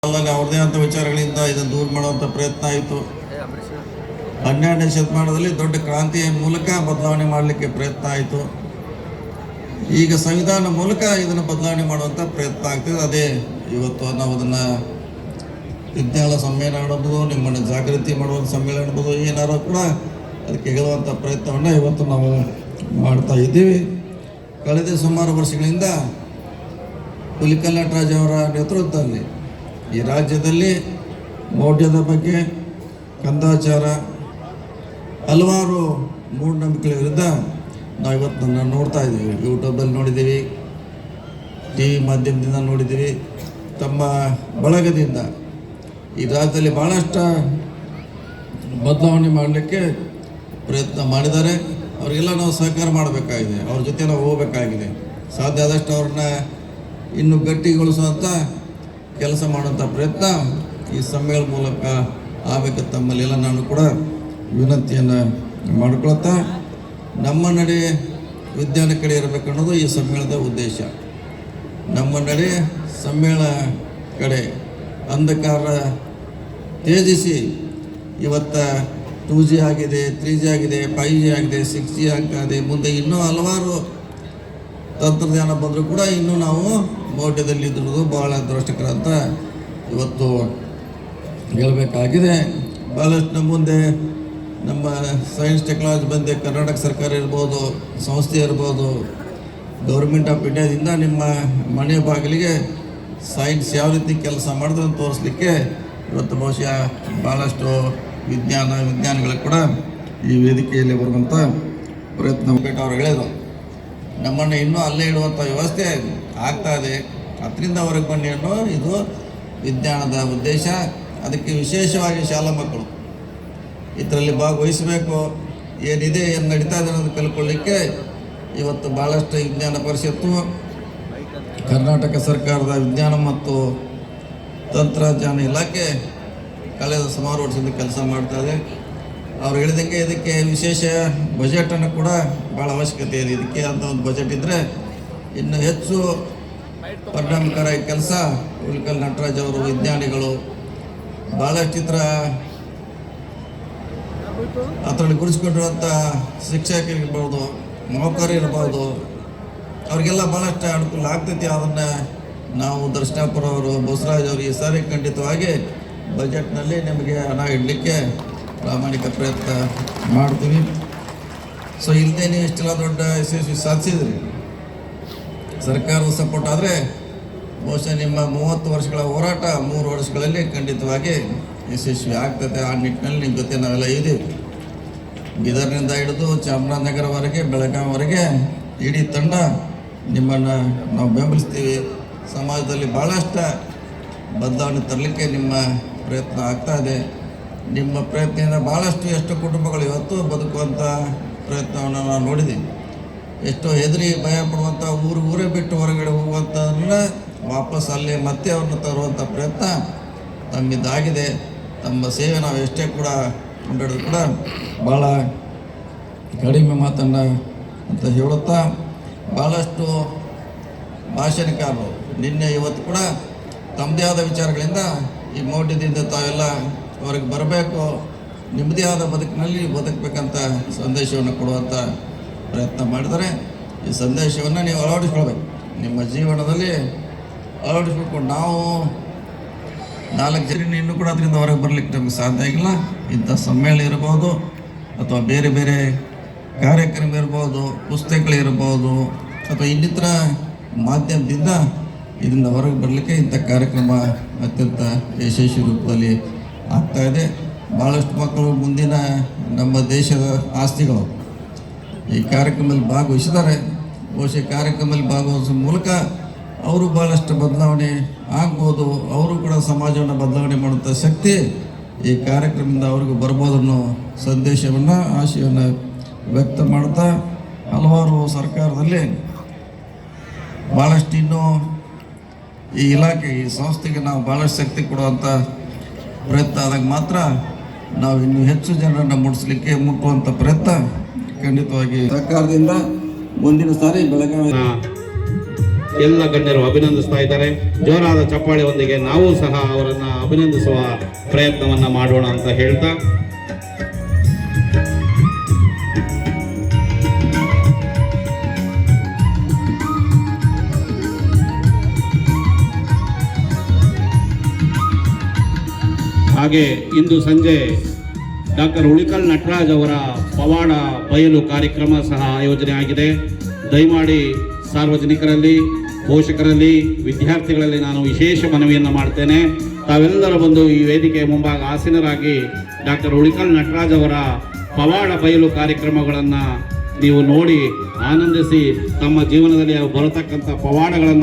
ಅವ್ರದೇ ಆದ ವಿಚಾರಗಳಿಂದ ಇದನ್ನು ದೂರ ಮಾಡುವಂಥ ಪ್ರಯತ್ನ ಆಯಿತು. 12ನೇ ಶತಮಾನದಲ್ಲಿ ದೊಡ್ಡ ಕ್ರಾಂತಿಯ ಮೂಲಕ ಬದಲಾವಣೆ ಮಾಡಲಿಕ್ಕೆ ಪ್ರಯತ್ನ ಆಯಿತು. ಈಗ ಸಂವಿಧಾನ ಮೂಲಕ ಇದನ್ನು ಬದಲಾವಣೆ ಮಾಡುವಂಥ ಪ್ರಯತ್ನ ಆಗ್ತದೆ. ಅದೇ ಇವತ್ತು ನಾವು ಅದನ್ನು ವಿಜ್ಞಾನ ಸಮ್ಮೇಳನ ಅನ್ಬೋದು, ನಿಮ್ಮನ್ನು ಜಾಗೃತಿ ಮಾಡುವಂಥ ಸಮ್ಮೇಳನ ಅನ್ಬೋದು, ಏನಾರು ಕೂಡ ಅದಕ್ಕೆ ಹೇಳುವಂಥ ಪ್ರಯತ್ನವನ್ನು ಇವತ್ತು ನಾವು ಮಾಡ್ತಾ ಇದ್ದೀವಿ. ಕಳೆದ ಸುಮಾರು ವರ್ಷಗಳಿಂದ ಹುಲಿಕಲ್ ನಟರಾಜ್ ಅವರ ನೇತೃತ್ವದಲ್ಲಿ ಈ ರಾಜ್ಯದಲ್ಲಿ ಮೌಢ್ಯದ ಬಗ್ಗೆ, ಕಂದಾಚಾರ, ಹಲವಾರು ಮೂಢನಂಬಿಕೆಗಳ ವಿರುದ್ಧ ನಾವು ಇವತ್ತು ನೋಡ್ತಾ ಇದ್ದೀವಿ. ಯೂಟ್ಯೂಬಲ್ಲಿ ನೋಡಿದ್ದೀವಿ, ಟಿ ವಿ ಮಾಧ್ಯಮದಿಂದ ನೋಡಿದ್ದೀವಿ. ತಮ್ಮ ಬಳಗದಿಂದ ಈ ರಾಜ್ಯದಲ್ಲಿ ಭಾಳಷ್ಟು ಬದಲಾವಣೆ ಮಾಡಲಿಕ್ಕೆ ಪ್ರಯತ್ನ ಮಾಡಿದ್ದಾರೆ. ಅವರಿಗೆಲ್ಲ ನಾವು ಸಹಕಾರ ಮಾಡಬೇಕಾಗಿದೆ, ಅವ್ರ ಜೊತೆ ನಾವು ಹೋಗಬೇಕಾಗಿದೆ. ಸಾಧ್ಯ ಆದಷ್ಟು ಅವ್ರನ್ನ ಇನ್ನೂ ಗಟ್ಟಿಗೊಳಿಸುವಂಥ ಕೆಲಸ ಮಾಡುವಂಥ ಪ್ರಯತ್ನ ಈ ಸಮ್ಮೇಳನ ಮೂಲಕ ಆಗಬೇಕು. ತಮ್ಮಲ್ಲೆಲ್ಲ ನಾನು ಕೂಡ ವಿನಂತಿಯನ್ನು ಮಾಡಿಕೊಳ್ತಾ, ನಮ್ಮ ನಡೆ ವಿಜ್ಞಾನ ಕಡೆ ಇರಬೇಕು ಅನ್ನೋದು ಈ ಸಮ್ಮೇಳನದ ಉದ್ದೇಶ. ನಮ್ಮ ನಡೆ ಸಮ್ಮೇಳನ ಕಡೆ ಅಂಧಕಾರ ತ್ಯಜಿಸಿ ಇವತ್ತು 2G ಆಗಿದೆ, 3G ಆಗಿದೆ, 5G ಆಗಿದೆ, 6G ಆಗ್ತದೆ. ಮುಂದೆ ಇನ್ನೂ ಹಲವಾರು ತಂತ್ರಜ್ಞಾನ ಬಂದರೂ ಕೂಡ ಇನ್ನೂ ನಾವು ಮೌಢ್ಯದಲ್ಲಿ ಇದ್ದಿರೋದು ಭಾಳ ದುರಷ್ಟಕರ ಅಂತ ಇವತ್ತು ಹೇಳಬೇಕಾಗಿದೆ. ಭಾಳಷ್ಟು ನಮ್ಮ ಮುಂದೆ ನಮ್ಮ ಸೈನ್ಸ್ ಟೆಕ್ನಾಲಜಿ ಬಂದೆ, ಕರ್ನಾಟಕ ಸರ್ಕಾರ ಇರ್ಬೋದು, ಸಂಸ್ಥೆ ಇರ್ಬೋದು, ಗೌರ್ಮೆಂಟ್ ಆಫ್ ಇಂಡಿಯಾದಿಂದ ನಿಮ್ಮ ಮನೆ ಬಾಗಿಲಿಗೆ ಸೈನ್ಸ್ ಯಾವ ರೀತಿ ಕೆಲಸ ಮಾಡಿದ್ರೆ ಅಂತ ತೋರಿಸ್ಲಿಕ್ಕೆ ಇವತ್ತು ಬಹುಶಃ ಭಾಳಷ್ಟು ವಿಜ್ಞಾನಿಗಳು ಕೂಡ ಈ ವೇದಿಕೆಯಲ್ಲಿ ಬರುವಂಥ ಪ್ರಯತ್ನ ಅವ್ರು ಹೇಳಿದ್ರು. ನಮ್ಮನ್ನು ಇನ್ನೂ ಅಲ್ಲೇ ಇಡುವಂಥ ವ್ಯವಸ್ಥೆ ಆಗ್ತಾ ಇದೆ. ಅದರಿಂದ ಹೊರಗೆ ಬನ್ನಿ ಅನ್ನೋ ಇದು ವಿಜ್ಞಾನದ ಉದ್ದೇಶ. ಅದಕ್ಕೆ ವಿಶೇಷವಾಗಿ ಶಾಲಾ ಮಕ್ಕಳು ಇದರಲ್ಲಿ ಭಾಗವಹಿಸಬೇಕು. ಏನಿದೆ, ಏನು ನಡೀತಾ ಇದೆ ಅನ್ನೋದು ಕಲ್ಕೊಳ್ಳಿಕ್ಕೆ ಇವತ್ತು ಭಾಳಷ್ಟು ವಿಜ್ಞಾನ ಪರಿಷತ್ತು, ಕರ್ನಾಟಕ ಸರ್ಕಾರದ ವಿಜ್ಞಾನ ಮತ್ತು ತಂತ್ರಜ್ಞಾನ ಇಲಾಖೆ ಕಳೆದ ಸುಮಾರು ವರ್ಷದಿಂದ ಕೆಲಸ ಮಾಡ್ತಾಯಿದೆ. ಅವ್ರು ಹೇಳಿದಂಗೆ ಇದಕ್ಕೆ ವಿಶೇಷ ಬಜೆಟನ್ನು ಕೂಡ ಭಾಳ ಅವಶ್ಯಕತೆ ಇದೆ. ಇದಕ್ಕೆ ಅಂತ ಒಂದು ಬಜೆಟ್ ಇದ್ದರೆ ಇನ್ನು ಹೆಚ್ಚು ಪರಿಣಾಮಕಾರಿ ಕೆಲಸ ಹುಲಿಕಲ್ ನಟರಾಜ್ ಅವರು, ವಿಜ್ಞಾನಿಗಳು ಭಾಳಷ್ಟು ಇತರ ಅದರಲ್ಲಿ ಗುರುಸ್ಕೊಂಡಿರುವಂಥ ಶಿಕ್ಷಕರಿರ್ಬೋದು, ನೌಕರರಿರ್ಬೋದು, ಅವ್ರಿಗೆಲ್ಲ ಭಾಳಷ್ಟು ಅನುಕೂಲ ಆಗ್ತೈತಿ. ಅದನ್ನು ನಾವು ದರ್ಶನಾಪುರ ಅವರು, ಬಸವರಾಜ್ ಅವರು ಈ ಸಾರಿ ಖಂಡಿತವಾಗಿ ಬಜೆಟ್ನಲ್ಲಿ ನಿಮಗೆ ಹಣ ಇಡಲಿಕ್ಕೆ ಪ್ರಾಮಾಣಿಕ ಪ್ರಯತ್ನ ಮಾಡ್ತೀವಿ. ಸೊ ಇಲ್ಲದೇ ನೀವು ಇಷ್ಟೆಲ್ಲ ದೊಡ್ಡ ಯಶಸ್ವಿ ಸಾಧಿಸಿದ್ರಿ, ಸರ್ಕಾರದ ಸಪೋರ್ಟ್ ಆದರೆ ಬಹುಶಃ ನಿಮ್ಮ 30 ವರ್ಷಗಳ ಹೋರಾಟ 3 ವರ್ಷಗಳಲ್ಲಿ ಖಂಡಿತವಾಗಿ ಯಶಸ್ವಿ ಆಗ್ತದೆ. ಆ ನಿಟ್ಟಿನಲ್ಲಿ ನಿಮ್ಮ ಜೊತೆ ನಾವೆಲ್ಲ ಇದ್ದೀವಿ. ಬೀದರ್ನಿಂದ ಹಿಡಿದು ಚಾಮರಾಜನಗರವರೆಗೆ, ಬೆಳಗಾವಿವರೆಗೆ ಇಡೀ ತಂಡ ನಿಮ್ಮನ್ನು ನಾವು ಬೆಂಬಲಿಸ್ತೀವಿ. ಸಮಾಜದಲ್ಲಿ ಭಾಳಷ್ಟು ಬದಲಾವಣೆ ತರಲಿಕ್ಕೆ ನಿಮ್ಮ ಪ್ರಯತ್ನ ಆಗ್ತಾ ಇದೆ. ನಿಮ್ಮ ಪ್ರಯತ್ನದಿಂದ ಭಾಳಷ್ಟು ಎಷ್ಟು ಕುಟುಂಬಗಳು ಇವತ್ತು ಬದುಕುವಂಥ ಪ್ರಯತ್ನವನ್ನು ನಾವು ನೋಡಿದ್ದೀವಿ. ಎಷ್ಟೋ ಹೆದರಿ ಭಯ ಪಡುವಂಥ ಊರೇ ಬಿಟ್ಟು ಹೊರಗಡೆ ಹೋಗುವಂಥದನ್ನ ವಾಪಸ್ ಅಲ್ಲೇ ಮತ್ತೆ ಅವ್ರನ್ನ ತರುವಂಥ ಪ್ರಯತ್ನ ತಮ್ಮಿದ್ದಾಗಿದೆ. ತಮ್ಮ ಸೇವೆ ನಾವು ಎಷ್ಟೇ ಕೂಡ ಕೊಂಡಾಡಿದ್ರು ಕೂಡ ಭಾಳ ಕಡಿಮೆ ಮಾತನ್ನು ಅಂತ ಹೇಳುತ್ತಾ, ಭಾಳಷ್ಟು ಭಾಷಣಕಾರರು ನಿನ್ನೆ ಇವತ್ತು ಕೂಡ ತಮ್ಮದೇ ಆದ ವಿಚಾರಗಳಿಂದ ಈ ಮೌಢ್ಯದಿಂದ ತಾವೆಲ್ಲ ಹೊರಗೆ ಬರಬೇಕು, ನಿಮ್ಮದೇ ಆದ ಬದುಕಿನಲ್ಲಿ ಬದುಕಬೇಕಂತ ಸಂದೇಶವನ್ನು ಕೊಡುವಂಥ ಪ್ರಯತ್ನ ಮಾಡಿದರೆ ಈ ಸಂದೇಶವನ್ನು ನೀವು ಅಳವಡಿಸ್ಕೊಳ್ಬೇಕು, ನಿಮ್ಮ ಜೀವನದಲ್ಲಿ ಅಳವಡಿಸ್ಬೇಕು. ನಾವು 4 ಜನ ಇನ್ನೂ ಕೂಡ ಅದರಿಂದ ಹೊರಗೆ ಬರಲಿಕ್ಕೆ ನಮಗೆ ಸಾಧ್ಯ ಆಗಿಲ್ಲ. ಇಂಥ ಸಮ್ಮೇಳನ ಇರ್ಬೋದು, ಅಥವಾ ಬೇರೆ ಬೇರೆ ಕಾರ್ಯಕ್ರಮ ಇರ್ಬೋದು, ಪುಸ್ತಕಗಳಿರ್ಬೋದು, ಅಥವಾ ಇನ್ನಿತರ ಮಾಧ್ಯಮದಿಂದ ಇದರಿಂದ ಹೊರಗೆ ಬರಲಿಕ್ಕೆ ಇಂಥ ಕಾರ್ಯಕ್ರಮ ಅತ್ಯಂತ ಯಶಸ್ವಿ ರೂಪದಲ್ಲಿ ಆಗ್ತಾಯಿದೆ. ಭಾಳಷ್ಟು ಮಕ್ಕಳು ಮುಂದಿನ ನಮ್ಮ ದೇಶದ ಆಸ್ತಿಗಳು ಈ ಕಾರ್ಯಕ್ರಮದಲ್ಲಿ ಭಾಗವಹಿಸಿದ್ದಾರೆ. ಬಹುಶಃ ಕಾರ್ಯಕ್ರಮದಲ್ಲಿ ಭಾಗವಹಿಸೋ ಮೂಲಕ ಅವರು ಭಾಳಷ್ಟು ಬದಲಾವಣೆ ಆಗ್ಬೋದು. ಅವರು ಕೂಡ ಸಮಾಜವನ್ನು ಬದಲಾವಣೆ ಮಾಡುವಂಥ ಶಕ್ತಿ ಈ ಕಾರ್ಯಕ್ರಮದಿಂದ ಅವ್ರಿಗೂ ಬರ್ಬೋದು ಅನ್ನೋ ಸಂದೇಶವನ್ನು, ಆಶಯವನ್ನು ವ್ಯಕ್ತ ಮಾಡ್ತಾ, ಹಲವಾರು ಸರ್ಕಾರದಲ್ಲಿ ಭಾಳಷ್ಟು ಇನ್ನೂ ಈ ಇಲಾಖೆ, ಈ ಸಂಸ್ಥೆಗೆ ನಾವು ಭಾಳಷ್ಟು ಶಕ್ತಿ ಕೊಡುವಂಥ ಪ್ರಯತ್ನ ಆದಾಗ ಮಾತ್ರ ನಾವು ಇನ್ನೂ ಹೆಚ್ಚು ಜನರನ್ನು ಮುಟ್ಟುವಂಥ ಪ್ರಯತ್ನ ಖಂಡಿತವಾಗಿ ಸರ್ಕಾರದಿಂದ ಮುಂದಿನ ಸಾರಿ ಬೆಳಗಾವಿ ಎಲ್ಲ ಗಣ್ಯರು ಅಭಿನಂದಿಸ್ತಾ ಇದ್ದಾರೆ. ಜೋರಾದ ಚಪ್ಪಾಳೆಯೊಂದಿಗೆ ನಾವು ಸಹ ಅವರನ್ನು ಅಭಿನಂದಿಸುವ ಪ್ರಯತ್ನವನ್ನ ಮಾಡೋಣ ಅಂತ ಹೇಳ್ತಾ ಹಾಗೆ ಇಂದು ಸಂಜೆ ಡಾಕ್ಟರ್ ಉಳಿಕಲ್ ನಟರಾಜ್ ಅವರ ಪವಾಡ ಬಯಲು ಕಾರ್ಯಕ್ರಮ ಸಹ ಆಯೋಜನೆ ಆಗಿದೆ. ದಯಮಾಡಿ ಸಾರ್ವಜನಿಕರಲ್ಲಿ, ಪೋಷಕರಲ್ಲಿ, ವಿದ್ಯಾರ್ಥಿಗಳಲ್ಲಿ ನಾನು ವಿಶೇಷ ಮನವಿಯನ್ನು ಮಾಡ್ತೇನೆ. ತಾವೆಲ್ಲರೂ ಬಂದು ಈ ವೇದಿಕೆಯ ಮುಂಭಾಗ ಆಸೀನರಾಗಿ ಡಾಕ್ಟರ್ ಉಳಿಕಲ್ ನಟರಾಜ್ ಅವರ ಪವಾಡ ಬಯಲು ಕಾರ್ಯಕ್ರಮಗಳನ್ನು ನೀವು ನೋಡಿ ಆನಂದಿಸಿ ತಮ್ಮ ಜೀವನದಲ್ಲಿ ಬರತಕ್ಕಂಥ ಪವಾಡಗಳನ್ನು